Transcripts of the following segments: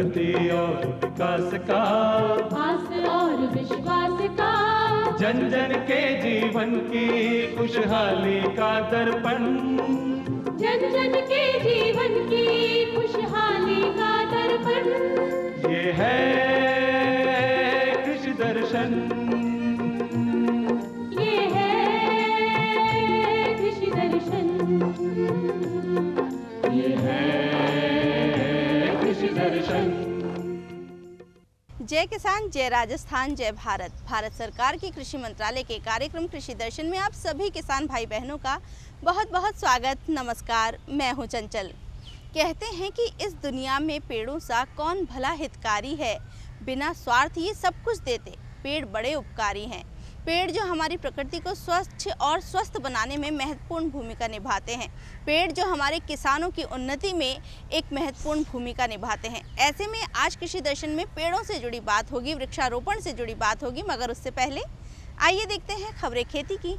उन्नति और विकास का, आस और विश्वास का, जन जन के जीवन की खुशहाली का दर्पण, जन जन के जीवन की खुशहाली का दर्पण। ये है कृषि दर्शन, ये है कृषि दर्शन, ये है कृषि दर्शन। जय किसान, जय राजस्थान, जय भारत। भारत सरकार की कृषि मंत्रालय के कार्यक्रम कृषि दर्शन में आप सभी किसान भाई बहनों का बहुत बहुत स्वागत। नमस्कार, मैं हूं चंचल। कहते हैं कि इस दुनिया में पेड़ों सा कौन भला हितकारी है, बिना स्वार्थ ये सब कुछ देते पेड़ बड़े उपकारी हैं। पेड़ जो हमारी प्रकृति को स्वच्छ और स्वस्थ बनाने में महत्वपूर्ण भूमिका निभाते हैं, पेड़ जो हमारे किसानों की उन्नति में एक महत्वपूर्ण भूमिका निभाते हैं। ऐसे में आज कृषि दर्शन में पेड़ों से जुड़ी बात होगी, वृक्षारोपण से जुड़ी बात होगी, मगर उससे पहले आइए देखते हैं खबरें खेती की।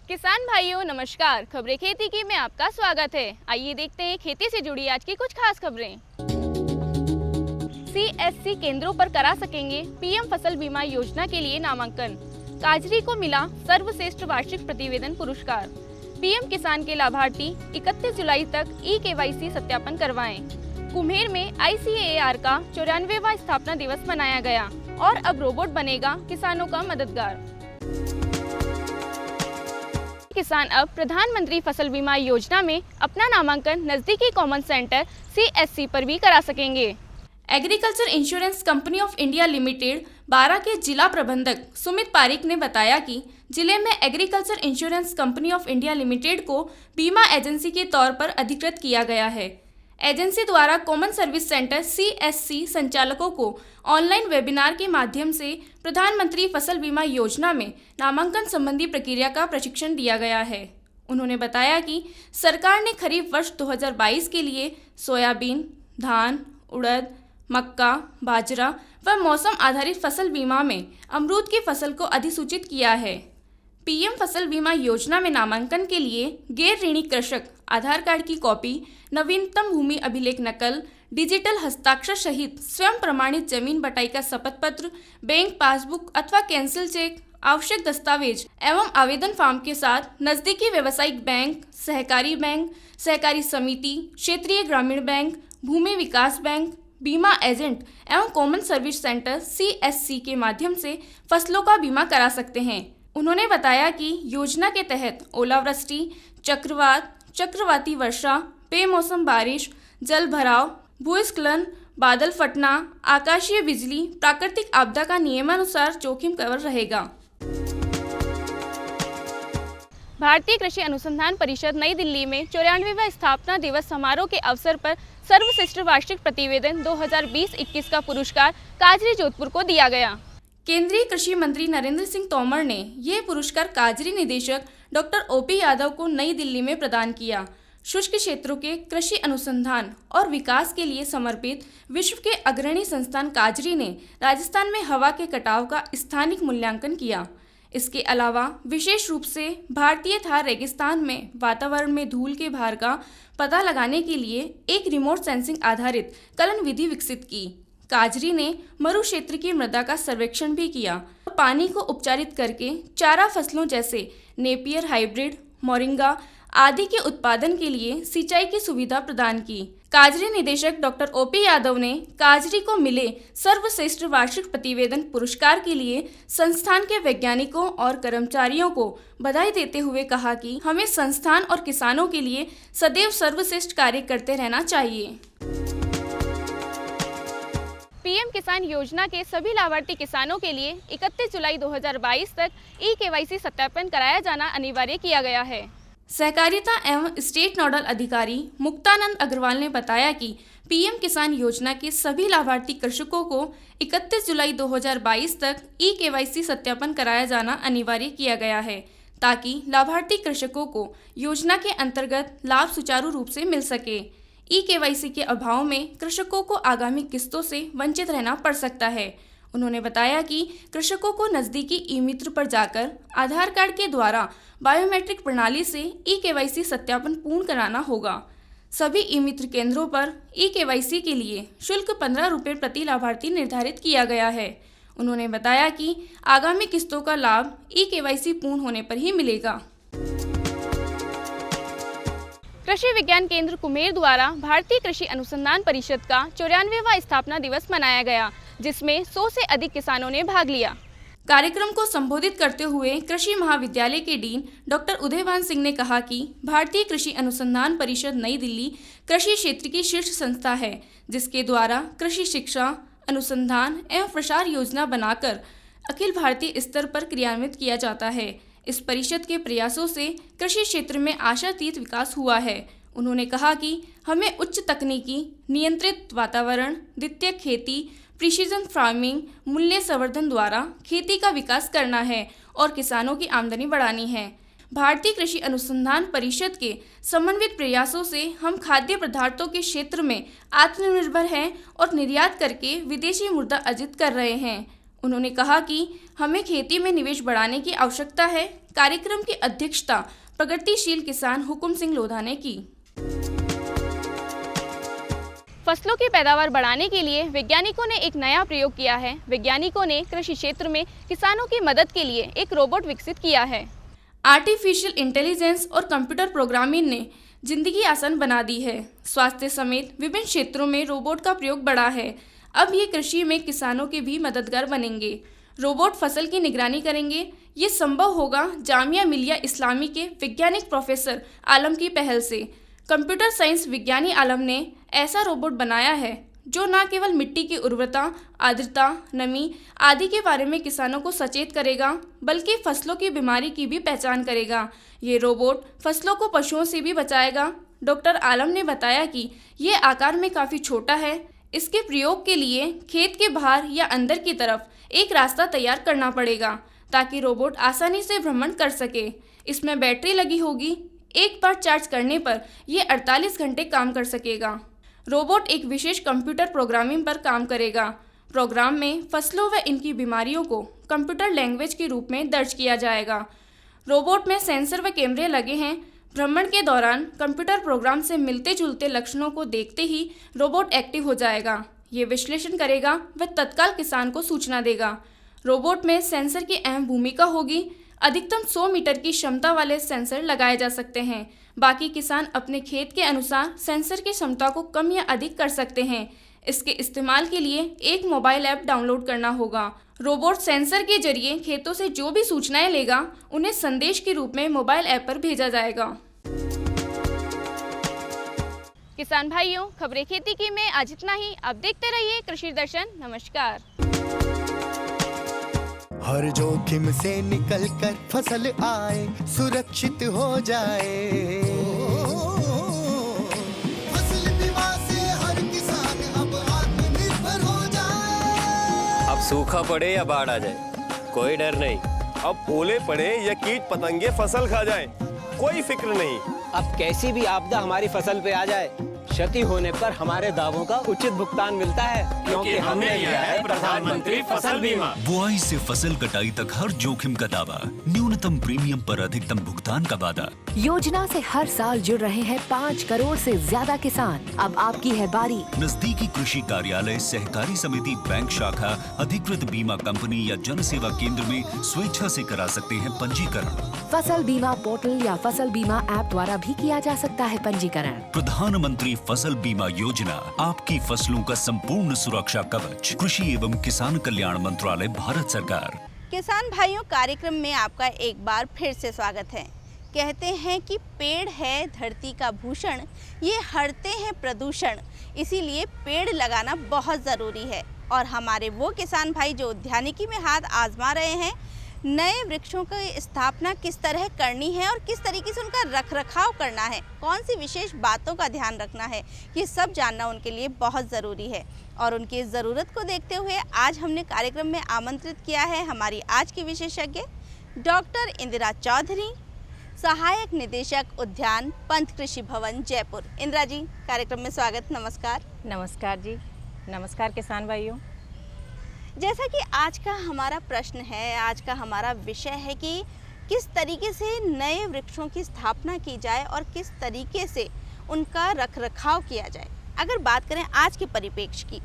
किसान भाइयों नमस्कार, खबरें खेती की में आपका स्वागत है। आइए देखते हैं खेती से जुड़ी आज की कुछ खास खबरें। CSC केंद्रों पर करा सकेंगे पीएम फसल बीमा योजना के लिए नामांकन। काजरी को मिला सर्वश्रेष्ठ वार्षिक प्रतिवेदन पुरस्कार। पीएम किसान के लाभार्थी 31 जुलाई तक eKYC सत्यापन करवाएं। कुम्हेर में ICAR का 94वां स्थापना दिवस मनाया गया और अब रोबोट बनेगा किसानों का मददगार। किसान अब प्रधानमंत्री फसल बीमा योजना में अपना नामांकन नजदीकी कॉमन सेंटर CSC पर भी करा सकेंगे। Agriculture insurance company of India limited 12 के जिला प्रबंधक सुमित पारिक ने बताया कि जिले में agriculture insurance company of India limited को बीमा एजेंसी के तौर पर अधिकृत किया गया है। एजेंसी द्वारा कॉमन सर्विस सेंटर CSC संचालकों को ऑनलाइन वेबिनार के माध्यम से प्रधानमंत्री फसल बीमा योजना में नामांकन संबंधी प्रक्रिया का प्रशिक्षण दिया गया है। उन्होंने बताया कि सरकार ने खरीफ वर्ष 2022 के लिए सोयाबीन, धान, उड़द, मक्का, बाजरा व मौसम आधारित फसल बीमा में अमरूद की फसल को अधिसूचित किया है। पीएम फसल बीमा योजना में नामांकन के लिए गैर ऋणी कृषक आधार कार्ड की कॉपी, नवीनतम भूमि अभिलेख नकल, डिजिटल हस्ताक्षर सहित स्वयं प्रमाणित जमीन बटाई का शपथ पत्र, बैंक पासबुक अथवा कैंसिल चेक, आवश्यक दस्तावेज एवं आवेदन फॉर्म के साथ नजदीकी व्यावसायिक बैंक, सहकारी समिति, क्षेत्रीय ग्रामीण बैंक, भूमि विकास बैंक, बीमा एजेंट एवं कॉमन सर्विस सेंटर CSC के माध्यम से फसलों का बीमा करा सकते हैं। उन्होंने बताया कि योजना के तहत ओलावृष्टि, चक्रवात, चक्रवाती वर्षा, बेमौसम बारिश, जल भराव, भूस्खलन, बादल फटना, आकाशीय बिजली, प्राकृतिक आपदा का नियमानुसार जोखिम कवर रहेगा। भारतीय कृषि अनुसंधान परिषद नई दिल्ली में 94वां स्थापना दिवस समारोह के अवसर पर सर्वश्रेष्ठ वार्षिक प्रतिवेदन 2020-21 का पुरस्कार काजरी जोधपुर को दिया गया। केंद्रीय कृषि मंत्री नरेंद्र सिंह तोमर ने यह पुरस्कार काजरी निदेशक डॉक्टर OP यादव को नई दिल्ली में प्रदान किया। शुष्क क्षेत्रों के कृषि अनुसंधान और विकास के लिए समर्पित विश्व के अग्रणी संस्थान काजरी ने राजस्थान में हवा के कटाव का स्थानिक मूल्यांकन किया। इसके अलावा विशेष रूप से भारतीय थार रेगिस्तान में वातावरण में धूल के भार का पता लगाने के लिए एक रिमोट सेंसिंग आधारित कलन विधि विकसित की। काजरी ने मरु क्षेत्र की मृदा का सर्वेक्षण भी किया। पानी को उपचारित करके चारा फसलों जैसे नेपियर हाइब्रिड, मोरिंगा आदि के उत्पादन के लिए सिंचाई की सुविधा प्रदान की। काजरी निदेशक डॉक्टर OP यादव ने काजरी को मिले सर्वश्रेष्ठ वार्षिक प्रतिवेदन पुरस्कार के लिए संस्थान के वैज्ञानिकों और कर्मचारियों को बधाई देते हुए कहा कि हमें संस्थान और किसानों के लिए सदैव सर्वश्रेष्ठ कार्य करते रहना चाहिए। पीएम किसान योजना के सभी लाभार्थी किसानों के लिए 31 जुलाई 2022 तक eKYC सत्यापन कराया जाना अनिवार्य किया गया है। सहकारिता एवं स्टेट नोडल अधिकारी मुक्तानंद अग्रवाल ने बताया कि पीएम किसान योजना के सभी लाभार्थी कृषकों को 31 जुलाई 2022 तक eKYC सत्यापन कराया जाना अनिवार्य किया गया है, ताकि लाभार्थी कृषकों को योजना के अंतर्गत लाभ सुचारू रूप से मिल सके। eKYC के अभाव में कृषकों को आगामी किस्तों से वंचित रहना पड़ सकता है। उन्होंने बताया कि कृषकों को नज़दीकी ई-मित्र पर जाकर आधार कार्ड के द्वारा बायोमेट्रिक प्रणाली से eKYC सत्यापन पूर्ण कराना होगा। सभी ई मित्र केंद्रों पर ई-KYC के लिए शुल्क 15 रुपये प्रति लाभार्थी निर्धारित किया गया है। उन्होंने बताया कि आगामी किस्तों का लाभ ई-KYC पूर्ण होने पर ही मिलेगा। कृषि विज्ञान केंद्र कुमेर द्वारा भारतीय कृषि अनुसंधान परिषद का 94वां स्थापना दिवस मनाया गया, जिसमें 100 से अधिक किसानों ने भाग लिया। कार्यक्रम को संबोधित करते हुए कृषि महाविद्यालय के डीन डॉक्टर उदयभान सिंह ने कहा कि भारतीय कृषि अनुसंधान परिषद नई दिल्ली कृषि क्षेत्र की शीर्ष संस्था है, जिसके द्वारा कृषि शिक्षा, अनुसंधान एवं प्रसार योजना बनाकर अखिल भारतीय स्तर पर क्रियान्वित किया जाता है। इस परिषद के प्रयासों से कृषि क्षेत्र में आशातीत विकास हुआ है। उन्होंने कहा कि हमें उच्च तकनीकी, नियंत्रित वातावरण, द्वितीयक खेती, प्रिसीजन फार्मिंग, मूल्य संवर्धन द्वारा खेती का विकास करना है और किसानों की आमदनी बढ़ानी है। भारतीय कृषि अनुसंधान परिषद के समन्वित प्रयासों से हम खाद्य पदार्थों के क्षेत्र में आत्मनिर्भर हैं और निर्यात करके विदेशी मुद्रा अर्जित कर रहे हैं। उन्होंने कहा कि हमें खेती में निवेश बढ़ाने की आवश्यकता है। कार्यक्रम की अध्यक्षता प्रगतिशील किसान हुकुम सिंह लोधा ने की। फसलों की पैदावार बढ़ाने के लिए वैज्ञानिकों ने एक नया प्रयोग किया है। वैज्ञानिकों ने कृषि क्षेत्र में किसानों की मदद के लिए एक रोबोट विकसित किया है। आर्टिफिशियल इंटेलिजेंस और कंप्यूटर प्रोग्रामिंग ने जिंदगी आसान बना दी है। स्वास्थ्य समेत विभिन्न क्षेत्रों में रोबोट का प्रयोग बढ़ा है। अब ये कृषि में किसानों के भी मददगार बनेंगे। रोबोट फसल की निगरानी करेंगे। ये संभव होगा जामिया मिलिया इस्लामी के वैज्ञानिक प्रोफेसर आलम की पहल से। कंप्यूटर साइंस विज्ञानी आलम ने ऐसा रोबोट बनाया है जो न केवल मिट्टी की उर्वरता, आर्द्रता, नमी आदि के बारे में किसानों को सचेत करेगा, बल्कि फसलों की बीमारी की भी पहचान करेगा। ये रोबोट फसलों को पशुओं से भी बचाएगा। डॉक्टर आलम ने बताया कि ये आकार में काफ़ी छोटा है। इसके प्रयोग के लिए खेत के बाहर या अंदर की तरफ एक रास्ता तैयार करना पड़ेगा ताकि रोबोट आसानी से भ्रमण कर सके। इसमें बैटरी लगी होगी। एक बार चार्ज करने पर यह 48 घंटे काम कर सकेगा। रोबोट एक विशेष कंप्यूटर प्रोग्रामिंग पर काम करेगा। प्रोग्राम में फसलों व इनकी बीमारियों को कंप्यूटर लैंग्वेज के रूप में दर्ज किया जाएगा। रोबोट में सेंसर व कैमरे लगे हैं। भ्रमण के दौरान कंप्यूटर प्रोग्राम से मिलते जुलते लक्षणों को देखते ही रोबोट एक्टिव हो जाएगा। ये विश्लेषण करेगा व तत्काल किसान को सूचना देगा। रोबोट में सेंसर की अहम भूमिका होगी। अधिकतम 100 मीटर की क्षमता वाले सेंसर लगाए जा सकते हैं। बाकी किसान अपने खेत के अनुसार सेंसर की क्षमता को कम या अधिक कर सकते हैं। इसके इस्तेमाल के लिए एक मोबाइल ऐप डाउनलोड करना होगा। रोबोट सेंसर के जरिए खेतों से जो भी सूचनाएं लेगा उन्हें संदेश के रूप में मोबाइल ऐप पर भेजा जाएगा। किसान भाइयों, खबरें खेती की में आज इतना ही। आप देखते रहिए कृषि दर्शन। नमस्कार। हर जोखिम से निकल कर फसल आए, सुरक्षित हो जाए। फसल बीमा से हर किसान अब आत्मनिर्भर हो जाए। अब सूखा पड़े या बाढ़ आ जाए, कोई डर नहीं। अब ओले पड़े या कीट पतंगे फसल खा जाए, कोई फिक्र नहीं। अब कैसी भी आपदा हमारी फसल पे आ जाए, क्षति होने पर हमारे दावों का उचित भुगतान मिलता है, क्योंकि हमने लिया है प्रधानमंत्री फसल बीमा। बुआई से फसल कटाई तक हर जोखिम का दावा, न्यूनतम प्रीमियम पर अधिकतम भुगतान का वादा। योजना से हर साल जुड़ रहे हैं 5 करोड़ से ज्यादा किसान। अब आपकी है बारी। नजदीकी कृषि कार्यालय, सहकारी समिति, बैंक शाखा, अधिकृत बीमा कंपनी या जन सेवा केंद्र में स्वेच्छा से करा सकते हैं पंजीकरण। फसल बीमा पोर्टल या फसल बीमा ऐप द्वारा भी किया जा सकता है पंजीकरण। प्रधानमंत्री फसल बीमा योजना, आपकी फसलों का संपूर्ण सुरक्षा कवच। कृषि एवं किसान कल्याण मंत्रालय, भारत सरकार। किसान भाइयों, कार्यक्रम में आपका एक बार फिर से स्वागत है। कहते हैं कि पेड़ है धरती का भूषण, ये हरते हैं प्रदूषण, इसीलिए पेड़ लगाना बहुत ज़रूरी है। और हमारे वो किसान भाई जो उद्यानिकी में हाथ आजमा रहे हैं, नए वृक्षों की स्थापना किस तरह करनी है और किस तरीके से उनका रखरखाव करना है, कौन सी विशेष बातों का ध्यान रखना है, ये सब जानना उनके लिए बहुत ज़रूरी है। और उनकी इस ज़रूरत को देखते हुए आज हमने कार्यक्रम में आमंत्रित किया है हमारी आज की विशेषज्ञ डॉक्टर इंदिरा चौधरी, सहायक निदेशक उद्यान, पंत कृषि भवन, जयपुर। इंदिरा जी, कार्यक्रम में स्वागत। नमस्कार। नमस्कार जी। नमस्कार किसान भाइयों। जैसा कि आज का हमारा प्रश्न है, आज का हमारा विषय है कि किस तरीके से नए वृक्षों की स्थापना की जाए और किस तरीके से उनका रखरखाव किया जाए। अगर बात करें आज के परिप्रेक्ष्य की,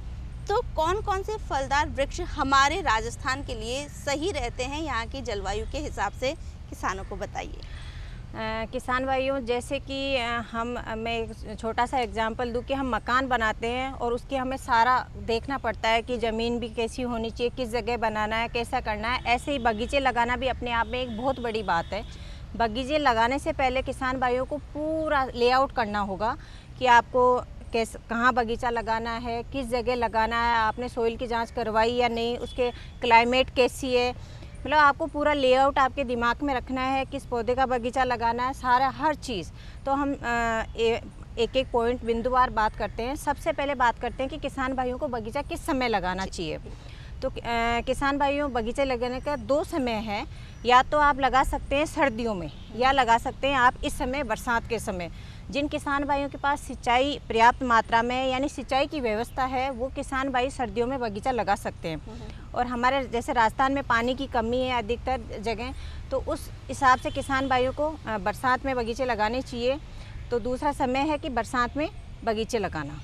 तो कौन कौन से फलदार वृक्ष हमारे राजस्थान के लिए सही रहते हैं यहाँ की जलवायु के हिसाब से, किसानों को बताइए। किसान भाइयों, जैसे कि मैं एक छोटा सा एग्जांपल दूं कि हम मकान बनाते हैं और उसकी हमें सारा देखना पड़ता है कि ज़मीन भी कैसी होनी चाहिए, किस जगह बनाना है, कैसा करना है। ऐसे ही बगीचे लगाना भी अपने आप में एक बहुत बड़ी बात है। बगीचे लगाने से पहले किसान भाइयों को पूरा लेआउट करना होगा कि आपको कहाँ बगीचा लगाना है, किस जगह लगाना है, आपने सोइल की जांच करवाई या नहीं, उसके क्लाइमेट कैसी है, मतलब आपको पूरा लेआउट आपके दिमाग में रखना है, किस पौधे का बगीचा लगाना है, सारा हर चीज़। तो हम एक एक पॉइंट बिंदुवार बात करते हैं। सबसे पहले बात करते हैं कि किसान भाइयों को बगीचा किस समय लगाना चाहिए। तो किसान भाइयों, बगीचे लगाने का 2 समय है। या तो आप लगा सकते हैं सर्दियों में, या लगा सकते हैं आप इस समय बरसात के समय। जिन किसान भाइयों के पास सिंचाई पर्याप्त मात्रा में यानी सिंचाई की व्यवस्था है, वो किसान भाई सर्दियों में बगीचा लगा सकते हैं। और हमारे जैसे राजस्थान में पानी की कमी है अधिकतर जगह, तो उस हिसाब से किसान भाइयों को बरसात में बगीचे लगाने चाहिए। तो दूसरा समय है कि बरसात में बगीचे लगाना।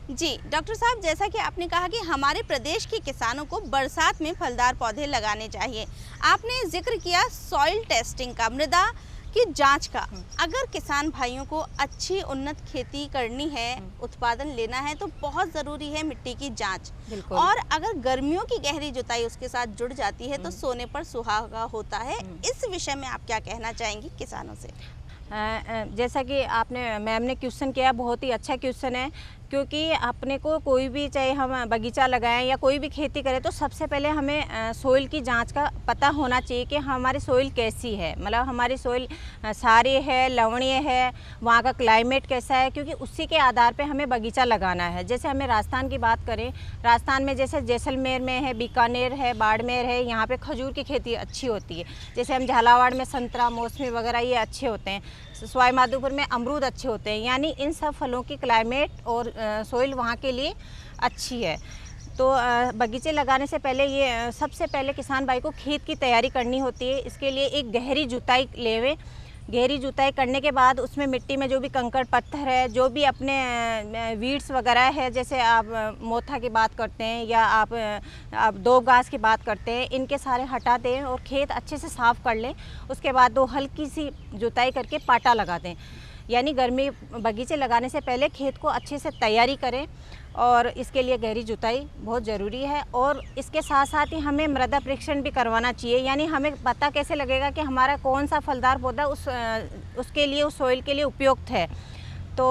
जी डॉक्टर साहब, जैसा कि आपने कहा कि हमारे प्रदेश के किसानों को बरसात में फलदार पौधे लगाने चाहिए। आपने जिक्र किया सॉइल टेस्टिंग का, मृदा की जांच का। अगर किसान भाइयों को अच्छी उन्नत खेती करनी है, उत्पादन लेना है, तो बहुत ज़रूरी है मिट्टी की जांच। और अगर गर्मियों की गहरी जुताई उसके साथ जुड़ जाती है तो सोने पर सुहागा होता है। इस विषय में आप क्या कहना चाहेंगी किसानों से? जैसा कि आपने मैम ने क्वेश्चन किया, बहुत ही अच्छा क्वेश्चन है। क्योंकि अपने को कोई भी, चाहे हम बगीचा लगाएं या कोई भी खेती करें, तो सबसे पहले हमें सोइल की जांच का पता होना चाहिए कि हमारी सोइल कैसी है, मतलब हमारी सोइल सारी है, लवणीय है, वहाँ का क्लाइमेट कैसा है, क्योंकि उसी के आधार पे हमें बगीचा लगाना है। जैसे हमें राजस्थान की बात करें, राजस्थान में जैसे जैसलमेर में है, बीकानेर है, बाड़मेर है, यहाँ पे खजूर की खेती अच्छी होती है। जैसे हम झालावाड़ में संतरा, मौसमी वगैरह ये अच्छे होते हैं। सवाई माधोपुर में अमरूद अच्छे होते हैं। यानी इन सब फलों की क्लाइमेट और सोइल वहाँ के लिए अच्छी है। तो बगीचे लगाने से पहले ये सबसे पहले किसान भाई को खेत की तैयारी करनी होती है। इसके लिए एक गहरी जुताई लेवें। गहरी जुताई करने के बाद उसमें मिट्टी में जो भी कंकड़ पत्थर है, जो भी अपने वीड्स वगैरह है, जैसे आप मोथा की बात करते हैं या आप दोब घास की बात करते हैं, इनके सारे हटा दें और खेत अच्छे से साफ़ कर लें। उसके बाद 2 हल्की सी जुताई करके पाटा लगा दें। यानी गर्मी बगीचे लगाने से पहले खेत को अच्छे से तैयारी करें और इसके लिए गहरी जुताई बहुत ज़रूरी है। और इसके साथ साथ ही हमें मृदा परीक्षण भी करवाना चाहिए। यानी हमें पता कैसे लगेगा कि हमारा कौन सा फलदार पौधा उसके लिए, उस सोइल के लिए उपयुक्त है। तो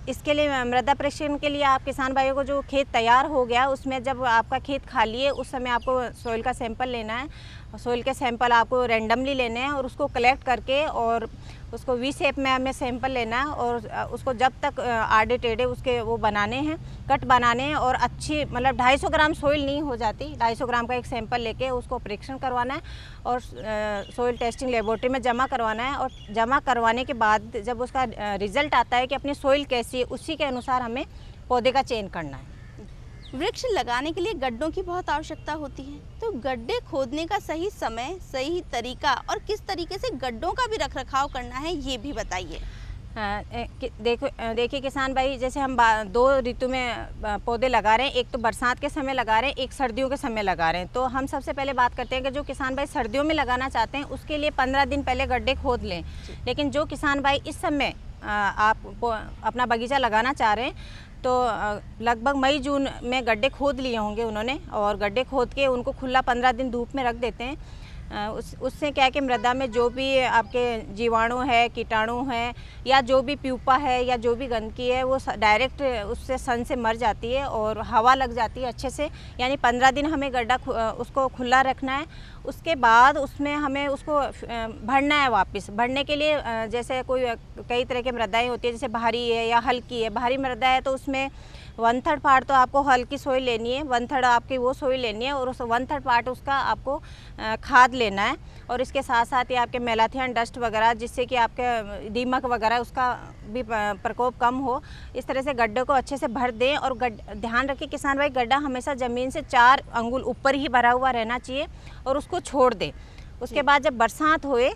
इसके लिए मृदा परीक्षण के लिए आप किसान भाइयों को, जो खेत तैयार हो गया उसमें जब आपका खेत खाली है, उस समय आपको सोइल का सैंपल लेना है। सोइल के सैंपल आपको रैंडमली लेने हैं और उसको कलेक्ट करके और उसको वी शेप में हमें सैंपल लेना है और उसको जब तक आड़े टेढ़े उसके वो बनाने हैं, कट बनाने हैं। और अच्छी, मतलब 250 ग्राम सोइल नहीं हो जाती, 250 ग्राम का एक सैंपल लेके उसको परीक्षण करवाना है और सोइल टेस्टिंग लेबोरेटरी में जमा करवाना है। और जमा करवाने के बाद जब उसका रिजल्ट आता है कि अपनी सोइल कैसी है, उसी के अनुसार हमें पौधे का चयन करना है। वृक्ष लगाने के लिए गड्ढों की बहुत आवश्यकता होती है, तो गड्ढे खोदने का सही समय, सही तरीका और किस तरीके से गड्ढों का भी रखरखाव करना है, ये भी बताइए। देखिए किसान भाई, जैसे हम 2 ऋतु में पौधे लगा रहे हैं, एक तो बरसात के समय लगा रहे हैं, एक सर्दियों के समय लगा रहे हैं। तो हम सबसे पहले बात करते हैं कि जो किसान भाई सर्दियों में लगाना चाहते हैं, उसके लिए 15 दिन पहले गड्ढे खोद लें। लेकिन जो किसान भाई इस समय आप अपना बगीचा लगाना चाह रहे हैं, तो लगभग मई जून में गड्ढे खोद लिए होंगे उन्होंने, और गड्ढे खोद के उनको खुला 15 दिन धूप में रख देते हैं। उससे क्या है कि मृदा में जो भी आपके जीवाणु है, कीटाणु है, या जो भी प्यूपा है या जो भी गंदगी है, वो डायरेक्ट उससे सन से मर जाती है और हवा लग जाती है अच्छे से। यानी 15 दिन हमें गड्ढा उसको खुला रखना है। उसके बाद उसमें हमें उसको भरना है वापस। भरने के लिए जैसे कई तरह की मृदाएँ होती है, जैसे भारी है या हल्की है। भारी मृदा है तो उसमें 1/3 पार्ट तो आपको हल्की सोइल लेनी है, 1/3 आपकी वो सोइल लेनी है, और उस 1/3 पार्ट उसका आपको खाद लेना है। और इसके साथ साथ ही आपके मेलाथियन डस्ट वगैरह, जिससे कि आपके दीमक वगैरह उसका भी प्रकोप कम हो। इस तरह से गड्ढे को अच्छे से भर दें। और ध्यान रखें किसान भाई, गड्ढा हमेशा ज़मीन से 4 अंगुल ऊपर ही भरा हुआ रहना चाहिए और उसको छोड़ दें। उसके बाद जब बरसात होए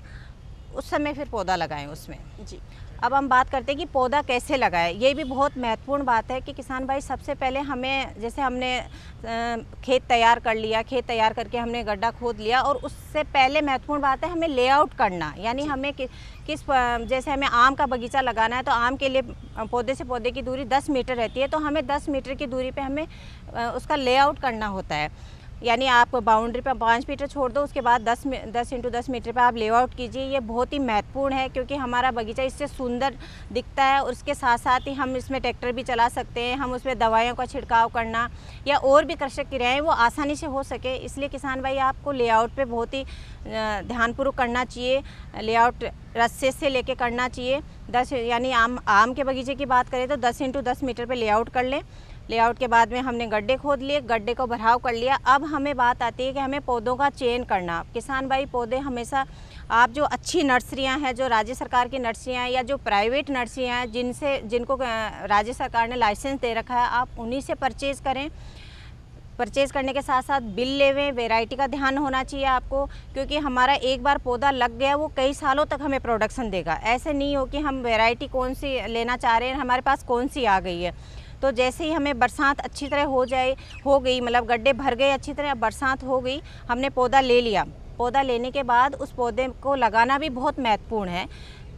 उस समय फिर पौधा लगाएं उसमें। जी, अब हम बात करते हैं कि पौधा कैसे लगाए। ये भी बहुत महत्वपूर्ण बात है कि किसान भाई सबसे पहले हमें, जैसे हमने खेत तैयार कर लिया, खेत तैयार करके हमने गड्ढा खोद लिया, और उससे पहले महत्वपूर्ण बात है हमें लेआउट करना। यानी हमें किस जैसे हमें आम का बगीचा लगाना है तो आम के लिए पौधे से पौधे की दूरी 10 मीटर रहती है, तो हमें 10 मीटर की दूरी पे हमें उसका लेआउट करना होता है। यानी आप बाउंड्री पे 5 मीटर छोड़ दो, उसके बाद 10 इंटू 10 मीटर पे आप लेआउट कीजिए। ये बहुत ही महत्वपूर्ण है क्योंकि हमारा बगीचा इससे सुंदर दिखता है, और उसके साथ साथ ही हम इसमें ट्रैक्टर भी चला सकते हैं, हम उसमें दवाइयों का छिड़काव करना या और भी कृषि क्रियाएँ वो आसानी से हो सके। इसलिए किसान भाई आपको लेआउट पे बहुत ही ध्यानपूर्वक करना चाहिए। लेआउट रस्से से लेके करना चाहिए। 10 यानी आम के बगीचे की बात करें तो 10 इंटू 10 मीटर पे लेआउट कर लें। लेआउट के बाद में हमने गड्ढे खोद लिए, गड्ढे को भराव कर लिया। अब हमें बात आती है कि हमें पौधों का चयन करना। किसान भाई पौधे हमेशा आप जो अच्छी नर्सरियां हैं, जो राज्य सरकार की नर्सरियां हैं या जो प्राइवेट नर्सरियां हैं जिनको राज्य सरकार ने लाइसेंस दे रखा है, आप उन्हीं से परचेज़ करें। परचेज़ करने के साथ साथ बिल लेवें। वैरायटी का ध्यान होना चाहिए आपको, क्योंकि हमारा एक बार पौधा लग गया वो कई सालों तक हमें प्रोडक्शन देगा। ऐसे नहीं हो कि हम वैरायटी कौन सी लेना चाह रहे हैं, हमारे पास कौन सी आ गई है। तो जैसे ही हमें बरसात अच्छी तरह हो गई, मतलब गड्ढे भर गए अच्छी तरह, बरसात हो गई, हमने पौधा ले लिया। पौधा लेने के बाद उस पौधे को लगाना भी बहुत महत्वपूर्ण है।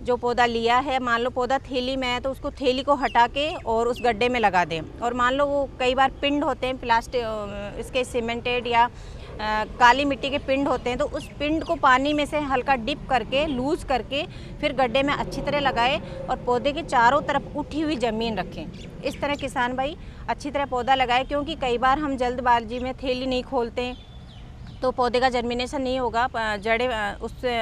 जो पौधा लिया है, मान लो पौधा थैली में है तो उसको थैली को हटा के और उस गड्ढे में लगा दें। और मान लो वो कई बार पिंड होते हैं प्लास्टिक इसके सीमेंटेड या काली मिट्टी के पिंड होते हैं, तो उस पिंड को पानी में से हल्का डिप करके लूज़ करके फिर गड्ढे में अच्छी तरह लगाए और पौधे के चारों तरफ उठी हुई ज़मीन रखें। इस तरह किसान भाई अच्छी तरह पौधा लगाए, क्योंकि कई बार हम जल्दबाजी में थैली नहीं खोलते हैं तो पौधे का जर्मिनेशन नहीं होगा, जड़ें उससे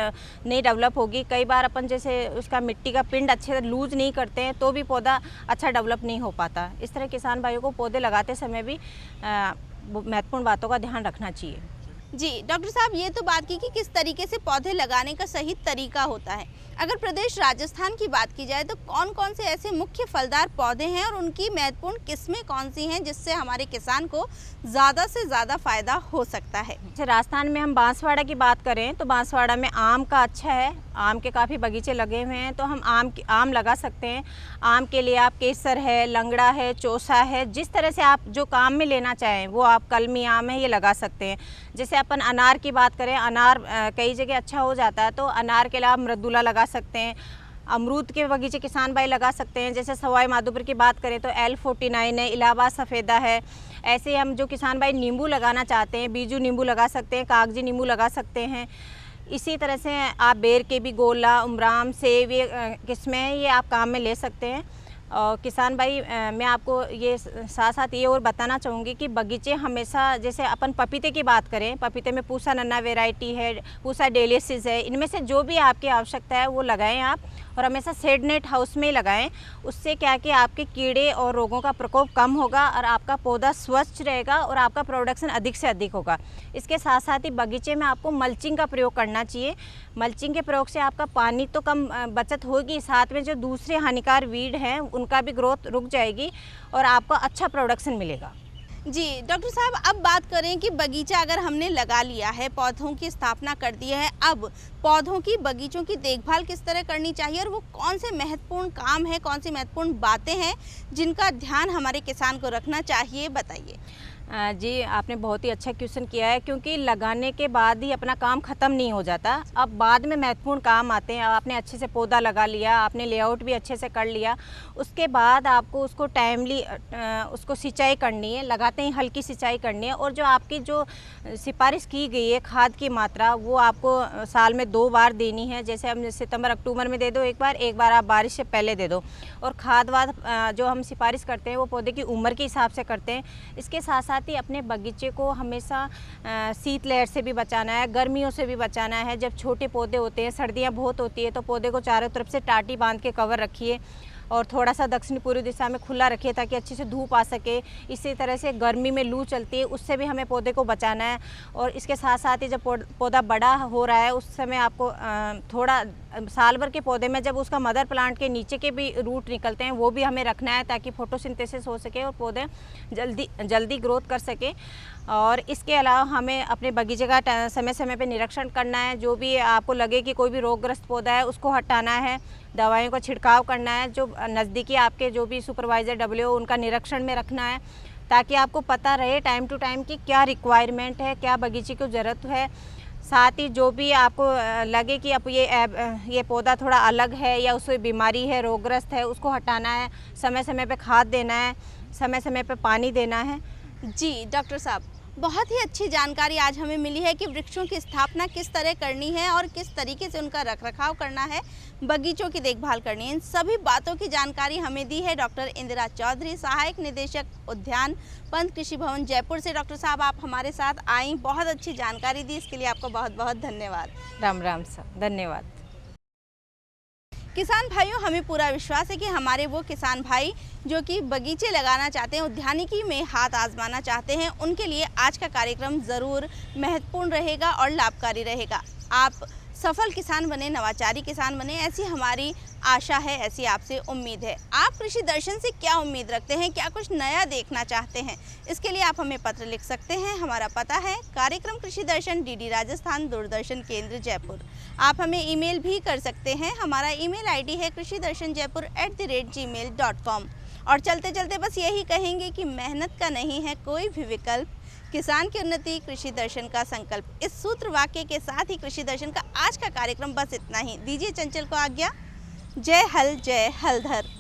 नहीं डेवलप होगी। कई बार अपन जैसे उसका मिट्टी का पिंड अच्छे से लूज़ नहीं करते हैं तो भी पौधा अच्छा डेवलप नहीं हो पाता। इस तरह किसान भाइयों को पौधे लगाते समय भी महत्वपूर्ण बातों का ध्यान रखना चाहिए। जी डॉक्टर साहब, ये तो बात की कि किस तरीके से पौधे लगाने का सही तरीका होता है। अगर प्रदेश राजस्थान की बात की जाए तो कौन कौन से ऐसे मुख्य फलदार पौधे हैं और उनकी महत्वपूर्ण किस्में कौन सी हैं जिससे हमारे किसान को ज़्यादा से ज़्यादा फायदा हो सकता है? जैसे राजस्थान में हम बांसवाड़ा की बात करें तो बांसवाड़ा में आम का अच्छा है, आम के काफ़ी बगीचे लगे हुए हैं, तो हम आम लगा सकते हैं। आम के लिए आप केसर है, लंगड़ा है, चौसा है, जिस तरह से आप जो काम में लेना चाहें वो आप, कलमी आम है, ये लगा सकते हैं। जैसे अपन अनार की बात करें, अनार कई जगह अच्छा हो जाता है, तो अनार के लिए आप मृदुला लगा सकते हैं। अमरूद के बगीचे किसान भाई लगा सकते हैं। जैसे सवाई माधोपुर की बात करें तो L49 है, इलाहाबाद सफ़ेदा है। ऐसे हम जो किसान भाई नींबू लगाना चाहते हैं, बीजू नींबू लगा सकते हैं, कागजी नींबू लगा सकते हैं। इसी तरह से आप बेर के भी गोला, उमराम, सेब, ये किस्में हैं, ये आप काम में ले सकते हैं। और किसान भाई मैं आपको ये साथ साथ ये और बताना चाहूँगी कि बगीचे हमेशा, जैसे अपन पपीते की बात करें, पपीते में पूसा नन्ना वैरायटी है, पूसा डेलिसिस है, इनमें से जो भी आपकी आवश्यकता है वो लगाएं आप, और हमेशा शेड नेट हाउस में ही लगाएं। उससे क्या कि आपके कीड़े और रोगों का प्रकोप कम होगा और आपका पौधा स्वच्छ रहेगा और आपका प्रोडक्शन अधिक से अधिक होगा। इसके साथ साथ ही बगीचे में आपको मल्चिंग का प्रयोग करना चाहिए। मल्चिंग के प्रयोग से आपका पानी तो कम बचत होगी, साथ में जो दूसरे हानिकारक वीड हैं उनका भी ग्रोथ रुक जाएगी और आपको अच्छा प्रोडक्शन मिलेगा। जी डॉक्टर साहब, अब बात करें कि बगीचा अगर हमने लगा लिया है, पौधों की स्थापना कर दी है, अब पौधों की, बगीचों की देखभाल किस तरह करनी चाहिए और वो कौन से महत्वपूर्ण काम है, कौन सी महत्वपूर्ण बातें हैं जिनका ध्यान हमारे किसान को रखना चाहिए, बताइए। जी आपने बहुत ही अच्छा क्वेश्चन किया है, क्योंकि लगाने के बाद ही अपना काम ख़त्म नहीं हो जाता, अब बाद में महत्वपूर्ण काम आते हैं। आपने अच्छे से पौधा लगा लिया, आपने लेआउट भी अच्छे से कर लिया, उसके बाद आपको उसको टाइमली उसको सिंचाई करनी है, लगाते ही हल्की सिंचाई करनी है, और जो आपकी जो सिफारिश की गई है खाद की मात्रा वो आपको साल में 2 बार देनी है। जैसे हम सितंबर अक्टूबर में दे दो एक बार आप बारिश से पहले दे दो। और खाद वाद जो हम सिफारिश करते हैं वो पौधे की उम्र के हिसाब से करते हैं। इसके साथ साथ ही अपने बगीचे को हमेशा शीतलहर से भी बचाना है, गर्मियों से भी बचाना है। जब छोटे पौधे होते हैं, सर्दियाँ बहुत होती है, तो पौधे को चारों तरफ से टाटी बांध के कवर रखिए और थोड़ा सा दक्षिण पूर्वी दिशा में खुला रखिए ताकि अच्छे से धूप आ सके। इसी तरह से गर्मी में लू चलती है, उससे भी हमें पौधे को बचाना है। और इसके साथ साथ ही जब पौधा बड़ा हो रहा है उस समय आपको थोड़ा साल भर के पौधे में जब उसका मदर प्लांट के नीचे के भी रूट निकलते हैं वो भी हमें रखना है ताकि फोटोसिंथेसिस हो सके और पौधे जल्दी ग्रोथ कर सके। और इसके अलावा हमें अपने बगीचे का समय समय पे निरीक्षण करना है। जो भी आपको लगे कि कोई भी रोगग्रस्त पौधा है उसको हटाना है। दवाइयों का छिड़काव करना है, जो नज़दीकी आपके जो भी सुपरवाइज़र डब्ल्यू उनका निरीक्षण में रखना है, ताकि आपको पता रहे टाइम टू टाइम कि क्या रिक्वायरमेंट है, क्या बगीचे को ज़रूरत है। साथ ही जो भी आपको लगे कि अब ये पौधा थोड़ा अलग है या उसमें बीमारी है, रोगग्रस्त है, उसको हटाना है, समय समय पे खाद देना है, समय समय पे पानी देना है। जी डॉक्टर साहब, बहुत ही अच्छी जानकारी आज हमें मिली है कि वृक्षों की स्थापना किस तरह करनी है और किस तरीके से उनका रखरखाव करना है, बगीचों की देखभाल करनी है। इन सभी बातों की जानकारी हमें दी है डॉक्टर इंदिरा चौधरी, सहायक निदेशक उद्यान पंत कृषि भवन जयपुर से। डॉक्टर साहब, आप हमारे साथ आई, बहुत अच्छी जानकारी दी, इसके लिए आपको बहुत बहुत धन्यवाद। राम राम साहब, धन्यवाद। किसान भाइयों, हमें पूरा विश्वास है कि हमारे वो किसान भाई जो कि बगीचे लगाना चाहते हैं, उद्यानिकी में हाथ आजमाना चाहते हैं, उनके लिए आज का कार्यक्रम ज़रूर महत्वपूर्ण रहेगा और लाभकारी रहेगा। आप सफल किसान बने, नवाचारी किसान बने, ऐसी हमारी आशा है, ऐसी आपसे उम्मीद है। आप कृषि दर्शन से क्या उम्मीद रखते हैं, क्या कुछ नया देखना चाहते हैं, इसके लिए आप हमें पत्र लिख सकते हैं। हमारा पता है कार्यक्रम कृषि दर्शन, डीडी राजस्थान, दूरदर्शन केंद्र जयपुर। आप हमें ईमेल भी कर सकते हैं। हमारा ईमेल आईडी है krishidarshanjaipur@gmail.com। और चलते चलते बस यही कहेंगे कि मेहनत का नहीं है कोई भी विकल्प, किसान की उन्नति कृषि दर्शन का संकल्प। इस सूत्र वाक्य के साथ ही कृषि दर्शन का आज का कार्यक्रम बस इतना ही। दीजिए चंचल को आज्ञा। जय हल जय हलधर।